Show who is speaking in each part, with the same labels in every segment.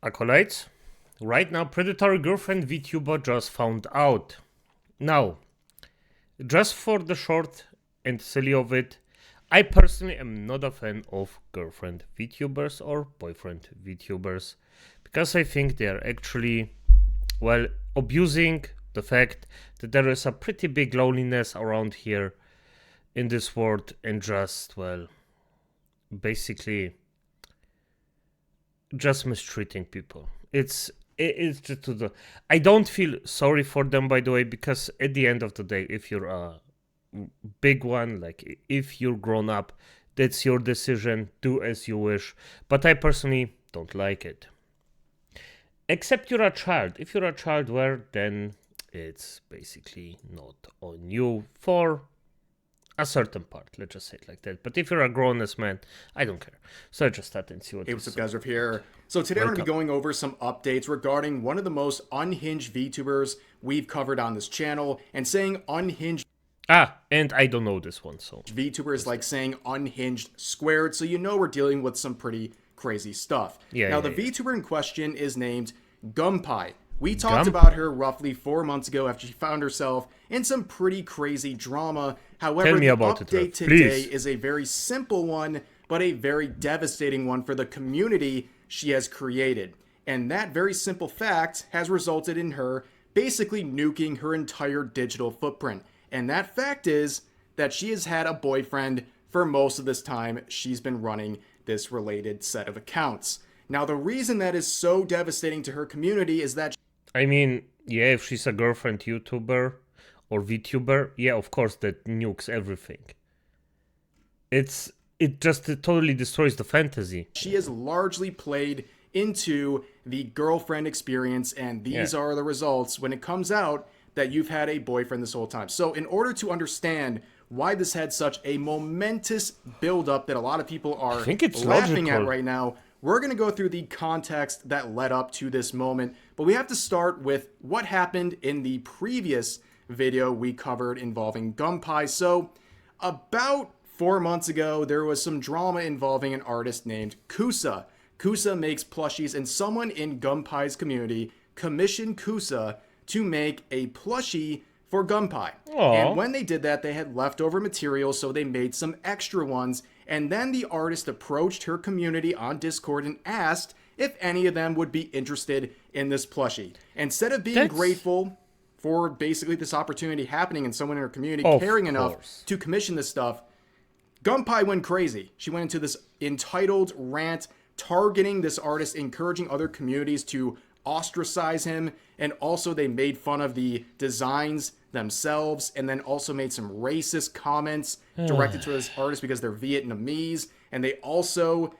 Speaker 1: Acolytes, right now Predatory girlfriend Vtuber just found out. Now, just for the short and silly of it, I personally am not a fan of girlfriend VTubers or boyfriend VTubers because I think they are actually, well, abusing the fact that there is a pretty big loneliness around here in this world and just, well, basically just mistreating people. It's just to the. I don't feel sorry for them, by the way, because at the end of the day, if you're a big one, like if you're grown up, that's your decision. Do as you wish. But I personally don't like it. Except you're a child. If you're a child, well, then it's basically not on you for a certain part, let's just say it like that. But if you're a grown-ass man, I don't care. So I just start and see what.
Speaker 2: Hey, what's up, guys? Riff here. So today we're going to be going over some updates regarding one of the most unhinged VTubers we've covered on this channel, and saying unhinged.
Speaker 1: And I don't know this one, so.
Speaker 2: VTuber is like saying unhinged squared, so you know we're dealing with some pretty crazy stuff.
Speaker 1: Yeah.
Speaker 2: The VTuber in question is named Gumpy. We talked about her roughly 4 months ago after she found herself in some pretty crazy drama. However, the update today is a very simple one, but a very devastating one for the community she has created. And that very simple fact has resulted in her basically nuking her entire digital footprint. And that fact is that she has had a boyfriend for most of this time she's been running this related set of accounts. Now, the reason that is so devastating to her community is that
Speaker 1: I mean, yeah, if she's a girlfriend YouTuber or VTuber, yeah, of course that nukes everything. It just totally destroys the fantasy.
Speaker 2: She has largely played into the girlfriend experience, and these are the results when it comes out that you've had a boyfriend this whole time. So in order to understand why this had such a momentous buildup that a lot of people are laughing at right now, we're going to go through the context that led up to this moment, but we have to start with what happened in the previous video we covered involving Gumpy. So about 4 months ago, there was some drama involving an artist named Kusa. Kusa makes plushies, and someone in Gumpy's community commissioned Kusa to make a plushie for Gumpy. And when they did that, they had leftover material, so they made some extra ones. And then the artist approached her community on Discord and asked if any of them would be interested in this plushie. Instead of being grateful for basically this opportunity happening and someone in her community caring enough to commission this stuff, Gumpy went crazy. She went into this entitled rant targeting this artist, encouraging other communities to ostracize him, and also they made fun of the designs themselves, and then also made some racist comments directed to this artist because they're Vietnamese, and they also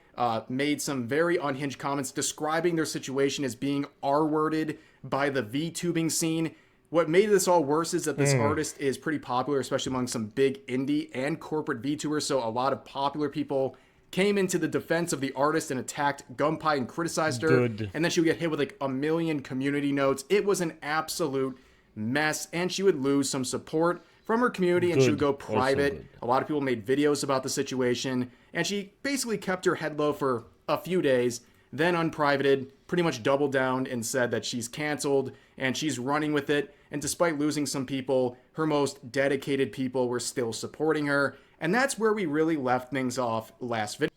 Speaker 2: made some very unhinged comments describing their situation as being R-worded by the VTubing scene. What made this all worse is that this artist is pretty popular, especially among some big indie and corporate VTubers, so a lot of popular people came into the defense of the artist and attacked Gumpy and criticized her. And then she would get hit with like 1 million community notes. It was an absolute mess, and she would lose some support from her community, and she would go private. A lot of people made videos about the situation, and she basically kept her head low for a few days, then unprivated, pretty much doubled down and said that she's canceled and she's running with it. And despite losing some people, her most dedicated people were still supporting her. And that's where we really left things off last video.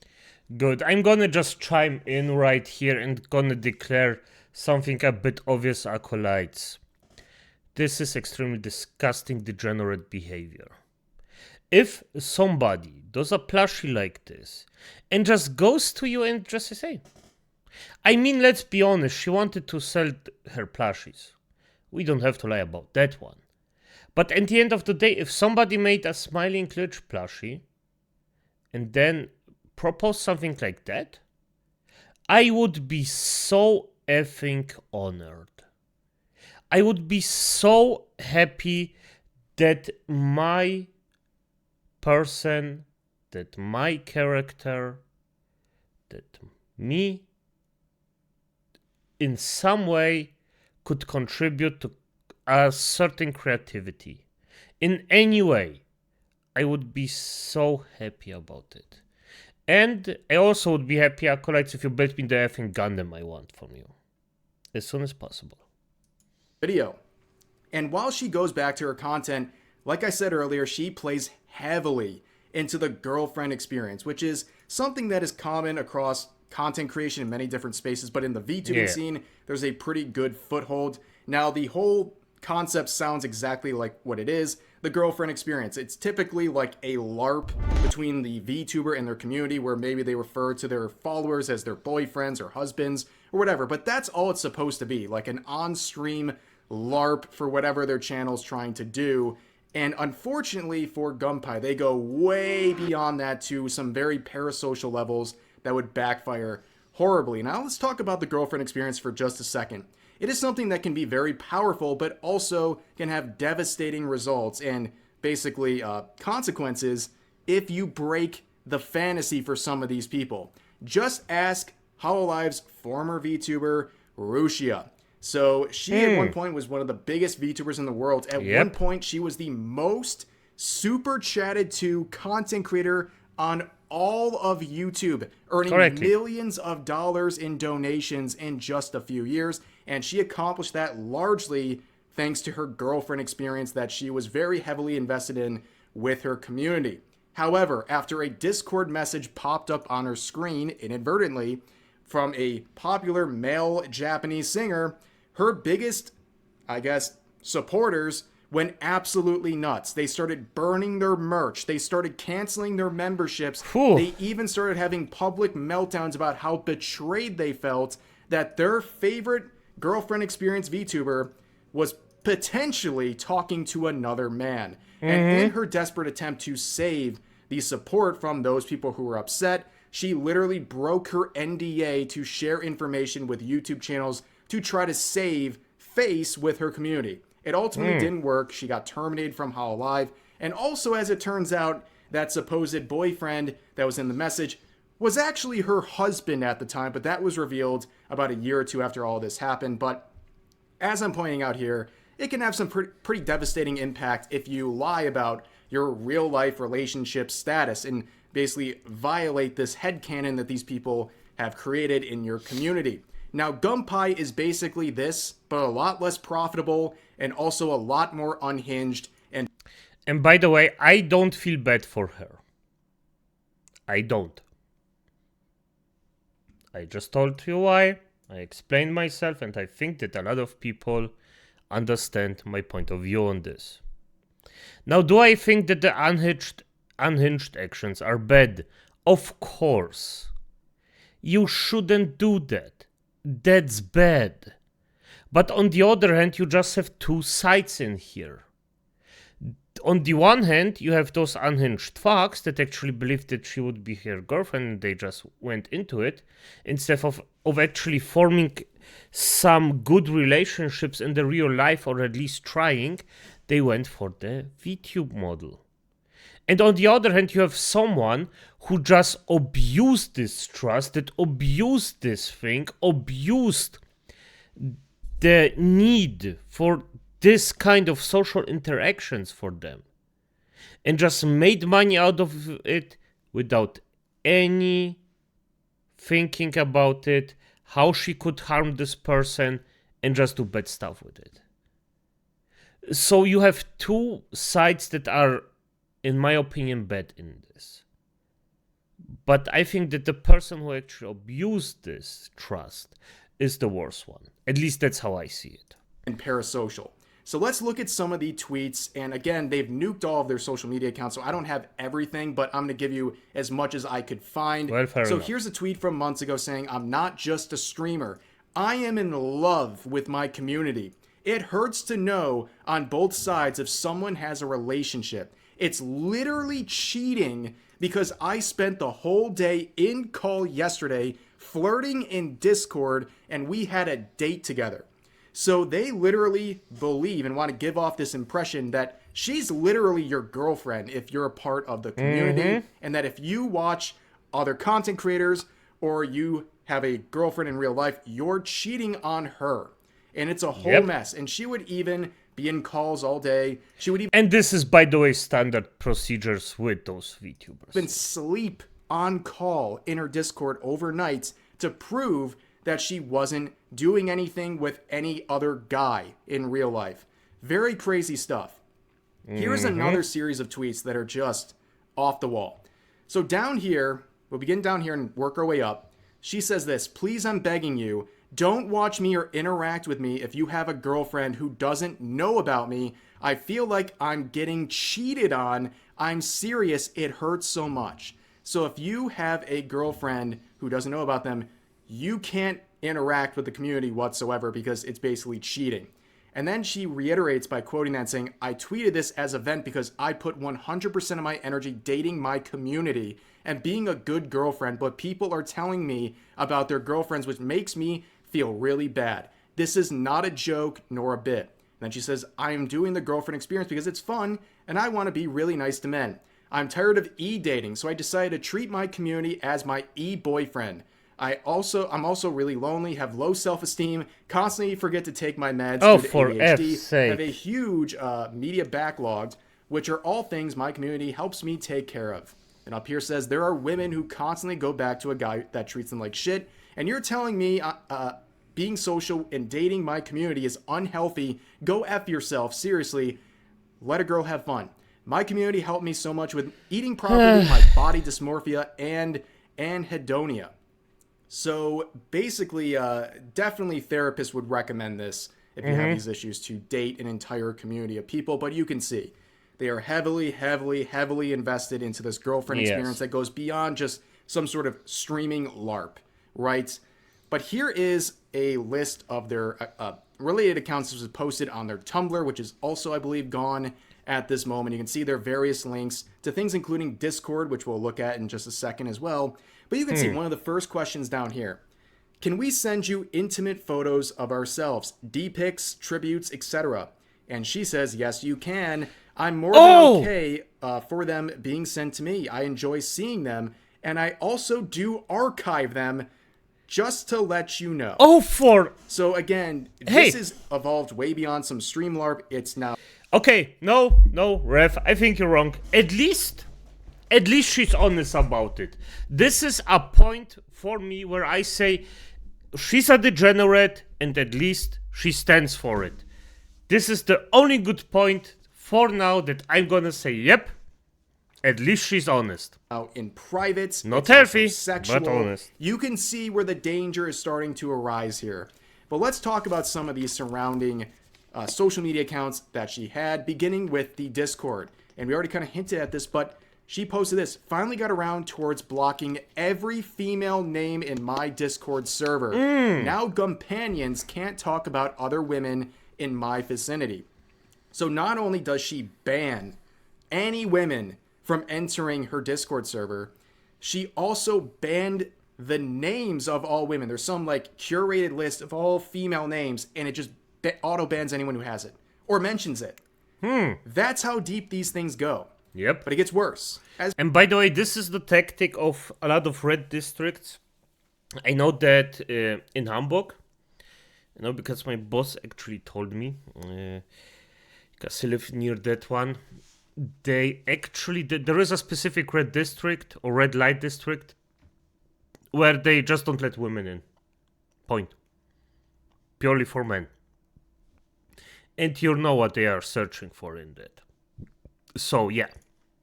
Speaker 1: Good. I'm gonna just chime in right here and gonna declare something a bit obvious, acolytes. This is extremely disgusting, degenerate behavior. If somebody does a plushie like this and just goes to you and just says, hey, I mean, let's be honest, she wanted to sell her plushies. We don't have to lie about that one. But at the end of the day, if somebody made a SmilingLich plushie and then proposed something like that, I would be so effing honored. I would be so happy that my person, that my character, that me in some way could contribute to a certain creativity. In any way, I would be so happy about it. And I also would be happy, Acolytes, if you built me the effing Gundam I want from you. As soon as possible.
Speaker 2: Video. And while she goes back to her content, like I said earlier, she plays heavily into the girlfriend experience, which is something that is common across content creation in many different spaces. But in the VTubing scene, there's a pretty good foothold. Now, the whole concept sounds exactly like what it is, the girlfriend experience. It's typically like a LARP between the VTuber and their community, where maybe they refer to their followers as their boyfriends or husbands or whatever, but that's all it's supposed to be, like an on-stream LARP for whatever their channel's trying to do. And unfortunately for Gumpy, they go way beyond that to some very parasocial levels that would backfire horribly. Now let's talk about the girlfriend experience for just a second. It is something that can be very powerful, but also can have devastating results and basically consequences if you break the fantasy for some of these people. Just ask Hololive's former VTuber, Rushia. So she at one point was one of the biggest VTubers in the world. At one point, she was the most super chatted to content creator on all of YouTube, earning millions of dollars in donations in just a few years. And she accomplished that largely thanks to her girlfriend experience that she was very heavily invested in with her community. However, after a Discord message popped up on her screen inadvertently from a popular male Japanese singer, her biggest, I guess, supporters went absolutely nuts. They started burning their merch. They started canceling their memberships. They even started having public meltdowns about how betrayed they felt that their favorite girlfriend experience VTuber was potentially talking to another man. And in her desperate attempt to save the support from those people who were upset, she literally broke her NDA to share information with YouTube channels to try to save face with her community. It ultimately didn't work. She got terminated from Hololive. And also, as it turns out, that supposed boyfriend that was in the message was actually her husband at the time, but that was revealed about a year or two after all this happened. But as I'm pointing out here, it can have some pretty devastating impact if you lie about your real life relationship status and basically violate this headcanon that these people have created in your community. Now, Gumpy is basically this, but a lot less profitable and also a lot more unhinged.
Speaker 1: And by the way, I don't feel bad for her. I don't. I just told you why. I explained myself, and I think that a lot of people understand my point of view on this. Now, do I think that the unhinged actions are bad? Of course. You shouldn't do that. That's bad. But on the other hand, you just have two sides in here. On the one hand, you have those unhinged fucks that actually believed that she would be her girlfriend and they just went into it instead of actually forming some good relationships in the real life, or at least trying. They went for the VTube model. And on the other hand, you have someone who just abused this trust, that abused this thing, abused the need for this kind of social interactions for them, and just made money out of it without any thinking about it, how she could harm this person, and just do bad stuff with it. So you have two sides that are, in my opinion, bad in this. But I think that the person who actually abused this trust is the worst one. At least that's how I see it.
Speaker 2: And parasocial. So let's look at some of the tweets. And again, they've nuked all of their social media accounts, so I don't have everything, but I'm going to give you as much as I could find.
Speaker 1: Well, fair enough.
Speaker 2: Here's a tweet from months ago saying, "I'm not just a streamer. I am in love with my community. It hurts to know on both sides if someone has a relationship. It's literally cheating because I spent the whole day in call yesterday flirting in Discord and we had a date together." So they literally believe and want to give off this impression that she's literally your girlfriend if you're a part of the community, and that if you watch other content creators or you have a girlfriend in real life, you're cheating on her. And it's a whole mess. And she would even be in calls all day. She would even...
Speaker 1: And this is, by the way, standard procedures with those VTubers.
Speaker 2: sleep on call in her Discord overnight to prove that she wasn't doing anything with any other guy in real life. Very crazy stuff. Here's another series of tweets that are just off the wall. So down here, we'll begin down here and work our way up. She says this: please, I'm begging you, don't watch me or interact with me if you have a girlfriend who doesn't know about me. I feel like I'm getting cheated on. I'm serious. It hurts so much. So if you have a girlfriend who doesn't know about them, you can't interact with the community whatsoever because it's basically cheating. And then she reiterates by quoting that, saying, I tweeted this as a vent because I put 100% of my energy dating my community and being a good girlfriend, but people are telling me about their girlfriends, which makes me feel really bad. This is not a joke nor a bit. And then she says, I am doing the girlfriend experience because it's fun and I want to be really nice to men. I'm tired of e-dating, so I decided to treat my community as my e-boyfriend. I'm also really lonely, have low self-esteem, constantly forget to take my meds due to
Speaker 1: for
Speaker 2: ADHD,
Speaker 1: F's sake.
Speaker 2: have a huge media backlog, which are all things my community helps me take care of. And up here says, there are women who constantly go back to a guy that treats them like shit, and you're telling me being social and dating my community is unhealthy. Go F yourself. Seriously, let a girl have fun. My community helped me so much with eating properly, my body dysmorphia, and anhedonia. So basically, definitely therapists would recommend this if you have these issues, to date an entire community of people. But you can see they are heavily, heavily, heavily invested into this girlfriend experience that goes beyond just some sort of streaming LARP, right? But here is a list of their related accounts that was posted on their Tumblr, which is also, I believe, gone at this moment. You can see their various links to things including Discord, which we'll look at in just a second as well. But you can see one of the first questions down here. Can we send you intimate photos of ourselves, D-pics, tributes, etc.? And she says, yes, you can. I'm more than okay for them being sent to me. I enjoy seeing them. And I also do archive them, just to let you know. So again, this is evolved way beyond some stream LARP. It's now...
Speaker 1: Okay, no, Ref, I think you're wrong. At least she's honest about it. This is a point for me where I say she's a degenerate and at least she stands for it. This is the only good point for now that I'm gonna say, yep, at least she's honest.
Speaker 2: Now in private,
Speaker 1: not healthy,
Speaker 2: sexual,
Speaker 1: but honest.
Speaker 2: You can see where the danger is starting to arise here. But let's talk about some of these surrounding social media accounts that she had, beginning with the Discord. And we already kind of hinted at this, but she posted this: finally got around towards blocking every female name in my Discord server. Now Gumpanions can't talk about other women in my vicinity. So not only does she ban any women from entering her Discord server, she also banned the names of all women. There's some like curated list of all female names, and it just auto bans anyone who has it or mentions it. That's how deep these things go.
Speaker 1: Yep.
Speaker 2: But it gets worse.
Speaker 1: And by the way, this is the tactic of a lot of red districts. I know that in Hamburg, because my boss actually told me, because I live near that one, they actually, there is a specific red district or red light district where they just don't let women in. Point. Purely for men. And you know what they are searching for in that. So, yeah.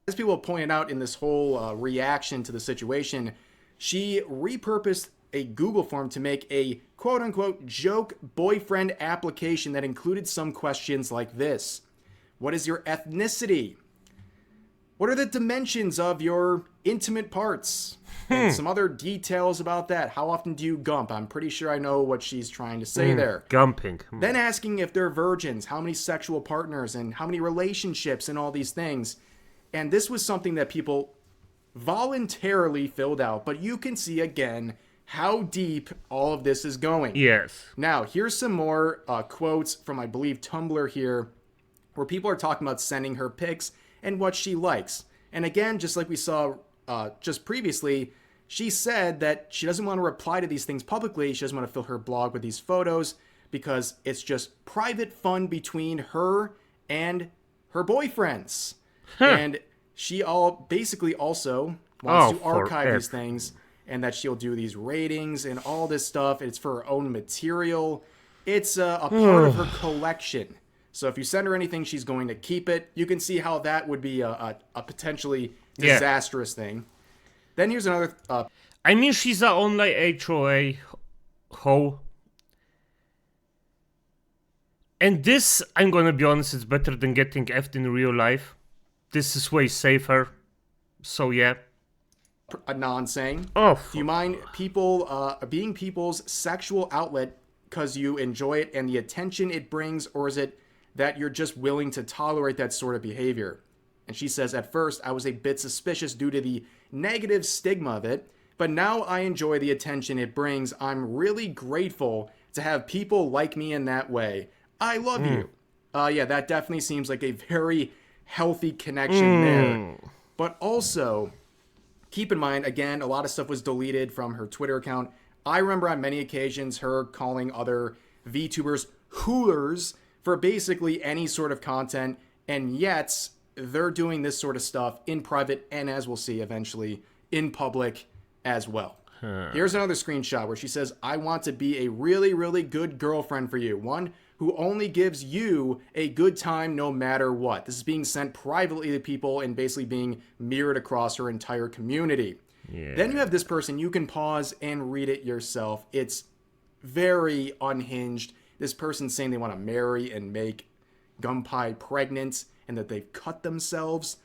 Speaker 2: As people pointed out in this whole reaction to the situation, she repurposed a Google form to make a quote-unquote joke boyfriend application that included some questions like this. What is your ethnicity? What are the dimensions of your intimate parts? And some other details about that. How often do you gump? I'm pretty sure I know what she's trying to say there.
Speaker 1: Gumping.
Speaker 2: Then asking if they're virgins, how many sexual partners, and how many relationships, and all these things. And this was something that people voluntarily filled out. But you can see, again, how deep all of this is going.
Speaker 1: Yes.
Speaker 2: Now, here's some more quotes from, I believe, Tumblr here, where people are talking about sending her pics and what she likes. And again, just like we saw just previously, she said that she doesn't want to reply to these things publicly. She doesn't want to fill her blog with these photos because it's just private fun between her and her boyfriends. And she basically also wants to archive these things, and that she'll do these ratings and all this stuff. It's for her own material. It's a part of her collection. So if you send her anything, she's going to keep it. You can see how that would be a potentially disastrous thing. Then here's another...
Speaker 1: I mean, she's a online HOA hoe. And this, I'm gonna be honest, is better than getting effed in real life. This is way safer. So yeah.
Speaker 2: Anon saying,
Speaker 1: do
Speaker 2: you mind people being people's sexual outlet because you enjoy it and the attention it brings, or is it that you're just willing to tolerate that sort of behavior? And she says, at first, I was a bit suspicious due to the negative stigma of it, but now I enjoy the attention it brings. I'm really grateful to have people like me in that way. I love you. Yeah, that definitely seems like a very healthy connection there. But also, keep in mind, again, a lot of stuff was deleted from her Twitter account. I remember on many occasions her calling other VTubers hoolers for basically any sort of content, and yet they're doing this sort of stuff in private and, as we'll see eventually, in public as well. Here's another screenshot where she says, I want to be a really, really good girlfriend for you. One who only gives you a good time no matter what. This is being sent privately to people and basically being mirrored across her entire community. Yeah. Then you have this person. You can pause and read it yourself. It's very unhinged. This person saying they want to marry and make Gumpy pregnant and that they've cut themselves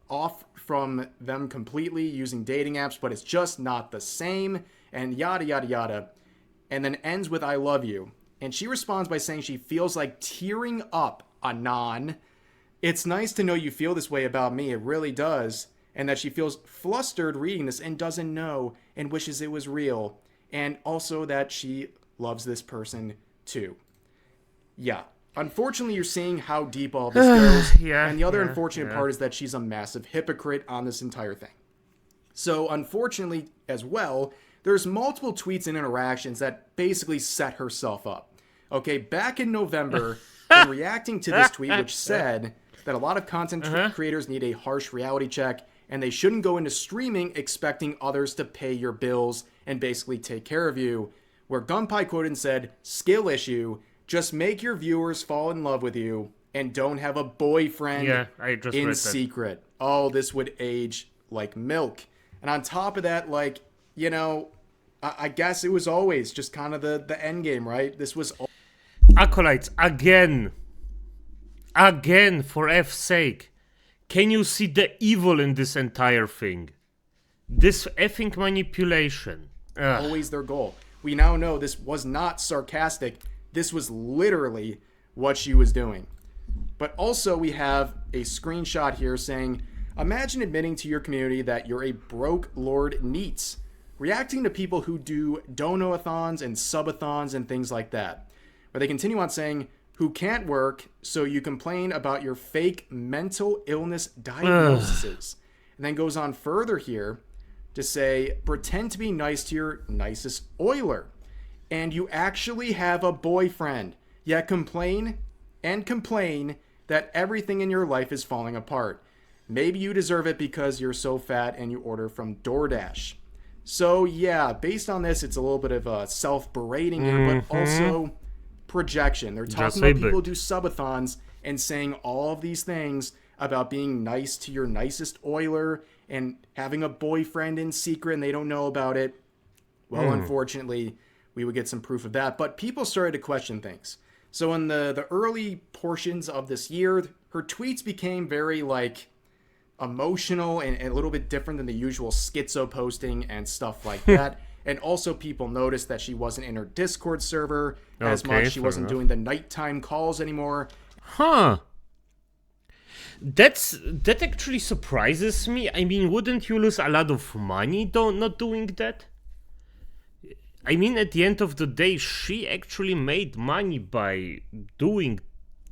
Speaker 2: off from them completely using dating apps, but it's just not the same, and yada, yada, yada. And then ends with, I love you. And she responds by saying she feels like tearing up, Anon. It's nice to know you feel this way about me. It really does. And that she feels flustered reading this and doesn't know and wishes it was real. And also that she loves this person too. Yeah. Unfortunately, you're seeing how deep all this goes. And the other unfortunate part is that she's a massive hypocrite on this entire thing. So unfortunately, as well, there's multiple tweets and interactions that basically set herself up. Okay, back in November, when reacting to this tweet, which said that a lot of content creators need a harsh reality check, and they shouldn't go into streaming expecting others to pay your bills and basically take care of you, where Gumpy quoted and said, skill issue, just make your viewers fall in love with you and don't have a boyfriend in secret. Oh, this would age like milk. And on top of that, like, you know, I guess it was always just kind of the end game, right? This was...
Speaker 1: Acolytes, again, for F's sake. Can you see the evil in this entire thing? This effing manipulation.
Speaker 2: Always their goal. We now know this was not sarcastic. This was literally what she was doing. But also we have a screenshot here saying, imagine admitting to your community that you're a broke Lord Neats, reacting to people who do dono-a-thons and sub-a-thons and things like that. But they continue on saying, who can't work, so you complain about your fake mental illness diagnoses. And then goes on further here to say, pretend to be nice to your nicest oiler. And you actually have a boyfriend, yet complain and complain that everything in your life is falling apart. Maybe you deserve it because you're so fat and you order from DoorDash. So yeah, based on this, it's a little bit of a self-berating here, but also projection. They're talking about people who do subathons and saying all of these things about being nice to your nicest oiler and having a boyfriend in secret and they don't know about it. Well, unfortunately, we would get some proof of that. But people started to question things. So in the early portions of this year, her tweets became very, like, emotional and a little bit different than the usual schizo posting and stuff like that. And also people noticed that she wasn't in her Discord server as much. She wasn't doing the nighttime calls anymore.
Speaker 1: That actually surprises me. I mean, wouldn't you lose a lot of money not doing that? I mean, at the end of the day, she actually made money by doing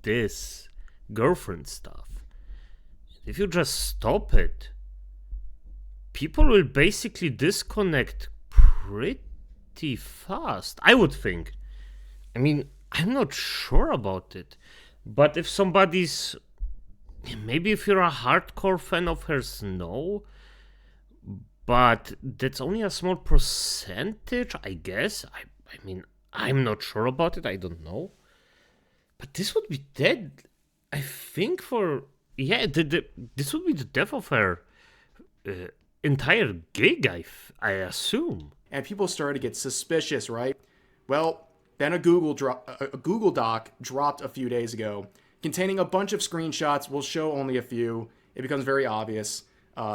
Speaker 1: this girlfriend stuff. If you just stop it, people will basically disconnect pretty fast, I would think. I mean, I'm not sure about it, but if somebody's... Maybe if you're a hardcore fan of hers, no. but that's only a small percentage, I guess. I mean, I'm not sure about it. I don't know. But this would be dead, I think, for... Yeah, this would be the death of her entire gig, I assume.
Speaker 2: And people started to get suspicious, right? Well, then a Google Doc dropped a few days ago containing a bunch of screenshots. We'll show only a few. It becomes very obvious.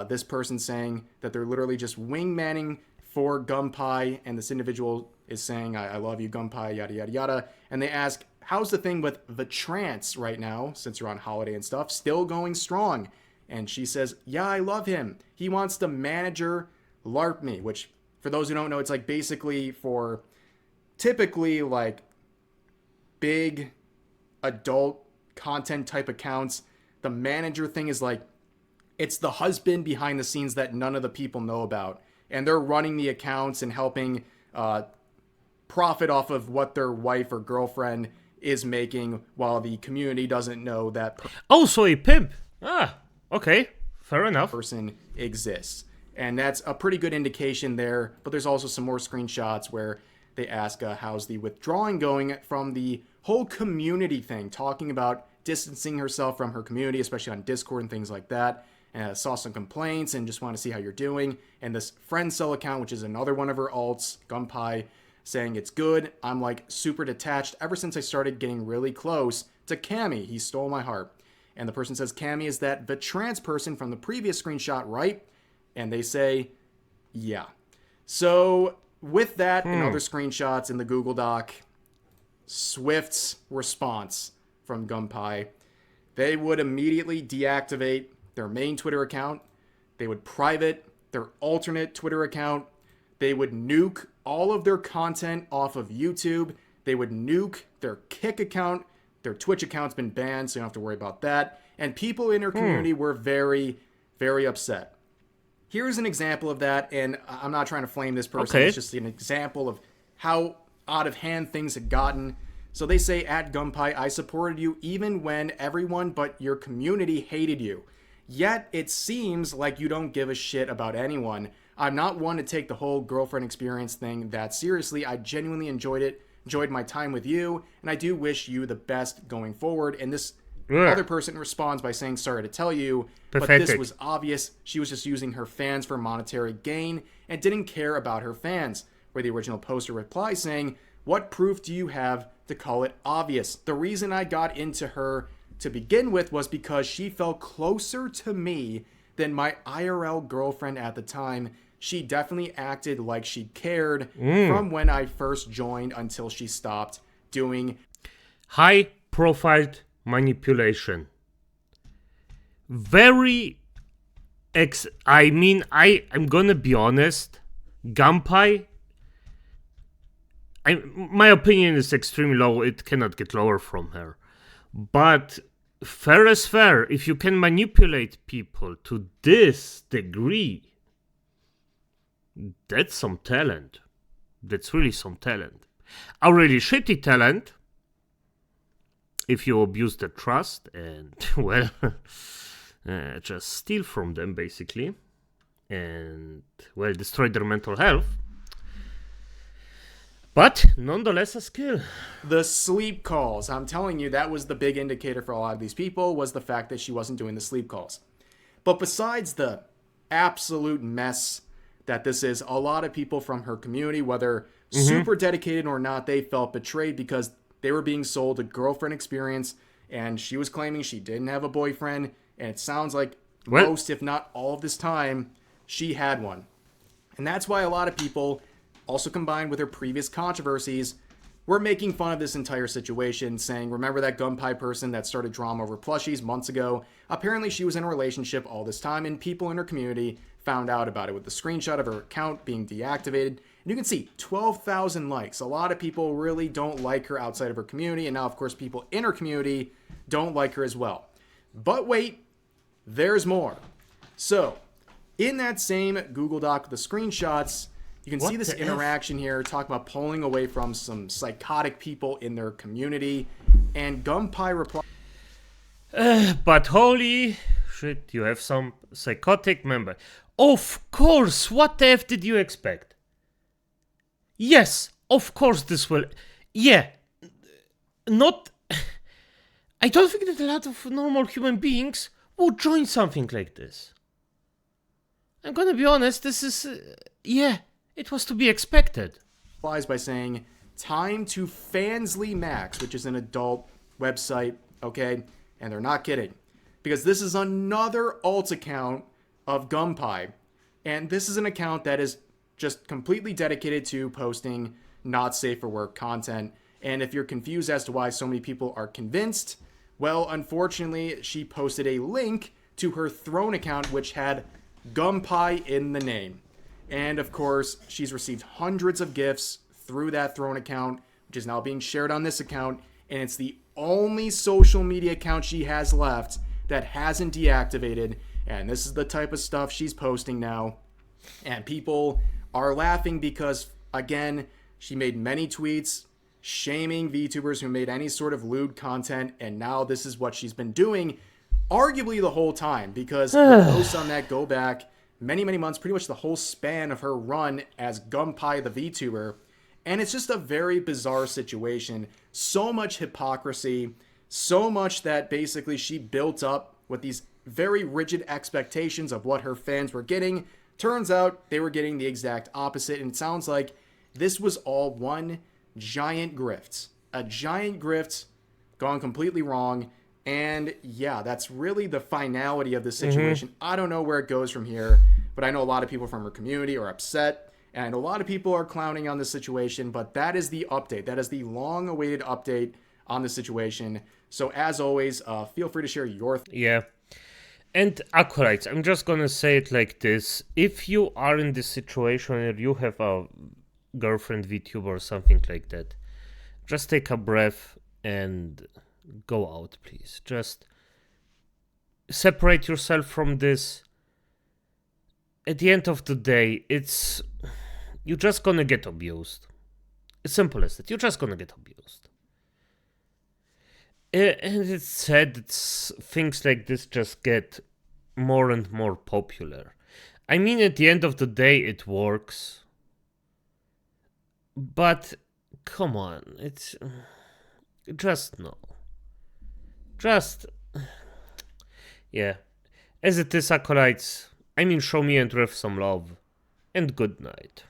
Speaker 2: This person saying that they're literally just wingmanning for Gumpy, and this individual is saying, I love you, Gumpy, yada, yada, yada. And they ask, how's the thing with the trance right now, since you're on holiday and stuff, still going strong? And she says, yeah, I love him. He wants to manager LARP me, which, for those who don't know, it's like basically for typically like big adult content type accounts. The manager thing is like, it's the husband behind the scenes that none of the people know about. And they're running the accounts and helping profit off of what their wife or girlfriend is making while the community doesn't know that
Speaker 1: so a pimp. Okay, fair enough.
Speaker 2: Person exists. And that's a pretty good indication there. But there's also some more screenshots where they ask how's the withdrawing going from the whole community thing, talking about distancing herself from her community, especially on Discord and things like that. Saw some complaints and just want to see how you're doing. And this friend cell account, which is another one of her alts, Gumpy, saying it's good. I'm like super detached ever since I started getting really close to Cammy. He stole my heart. And the person says Cammy is that the trans person from the previous screenshot, right? And they say, yeah. So with that and other screenshots in the Google Doc, Swift's response from Gumpy, they would immediately deactivate their main Twitter account. They would private their alternate Twitter account. They would nuke all of their content off of YouTube. They would nuke their Kick account. Their Twitch account's been banned, so you don't have to worry about that. And people in her community were very, very upset. Here's an example of that, and I'm not trying to flame this person. Okay. It's just an example of how out of hand things had gotten. So they say, at Gumpy, I supported you even when everyone but your community hated you. Yet it seems like you don't give a shit about anyone. I'm not one to take the whole girlfriend experience thing that seriously. I genuinely enjoyed my time with you, and I do wish you the best going forward. And this other person responds by saying, sorry to tell you, but this was obvious. She was just using her fans for monetary gain and didn't care about her fans. Where the original poster replies saying, what proof do you have to call it obvious? The reason I got into her to begin with was because she felt closer to me than my IRL girlfriend at the time. She definitely acted like she cared from when I first joined until she stopped doing
Speaker 1: high profile manipulation. Very I'm gonna be honest, Gumpy, my opinion is extremely low. It cannot get lower from her. But fair is fair. If you can manipulate people to this degree, that's some talent. That's really some talent. A really shitty talent, if you abuse their trust and, well, just steal from them, basically, and, well, destroy their mental health. But nonetheless a skill.
Speaker 2: The sleep calls. I'm telling you, that was the big indicator for a lot of these people, was the fact that she wasn't doing the sleep calls. But besides the absolute mess that this is, a lot of people from her community, whether super dedicated or not, they felt betrayed because they were being sold a girlfriend experience, and she was claiming she didn't have a boyfriend, and it sounds like most, if not all of this time, she had one. And that's why a lot of people, also combined with her previous controversies, were making fun of this entire situation, saying, remember that Gumpy person that started drama over plushies months ago? Apparently she was in a relationship all this time, and people in her community found out about it with the screenshot of her account being deactivated. And you can see 12,000 likes. A lot of people really don't like her outside of her community, and now, of course, people in her community don't like her as well. But wait, there's more. So, in that same Google Doc with the screenshots, you can see this interaction here, talk about pulling away from some psychotic people in their community, and Gumpy replies,
Speaker 1: but holy shit, you have some psychotic member. Of course, what the F did you expect? Yes, of course this will... Yeah, not... I don't think that a lot of normal human beings would join something like this. I'm gonna be honest, this is... yeah, it was to be expected.
Speaker 2: By saying, time to Fansly Max, which is an adult website, okay? And they're not kidding. Because this is another alt account of Gumpy. And this is an account that is just completely dedicated to posting not safe for work content. And if you're confused as to why so many people are convinced, well, unfortunately, she posted a link to her Throne account, which had Gumpy in the name. And of course, she's received hundreds of gifts through that Throne account, which is now being shared on this account. And it's the only social media account she has left that hasn't deactivated. And this is the type of stuff she's posting now. And people are laughing because, again, she made many tweets shaming VTubers who made any sort of lewd content. And now this is what she's been doing arguably the whole time, because the posts on that go back many, many months, pretty much the whole span of her run as Gumpy the VTuber. And it's just a very bizarre situation. So much hypocrisy, so much that basically she built up with these very rigid expectations of what her fans were getting. Turns out they were getting the exact opposite. And it sounds like this was all one giant grift. A giant grift gone completely wrong. And yeah, that's really the finality of the situation. I don't know where it goes from here, but I know a lot of people from her community are upset. And I know a lot of people are clowning on this situation, but that is the update. That is the long-awaited update on the situation. So as always, feel free to share your...
Speaker 1: Yeah. And acolytes, I'm just gonna say it like this. If you are in this situation and you have a girlfriend VTuber or something like that, just take a breath and go out, please. Just separate yourself from this. At the end of the day, you're just gonna get abused. As simple as that. You're just gonna get abused. And it's sad that things like this just get more and more popular. I mean, at the end of the day, it works. But, come on, it's... just no. Just... yeah. As it is, acolytes, I mean, show me and Riff some love. And good night.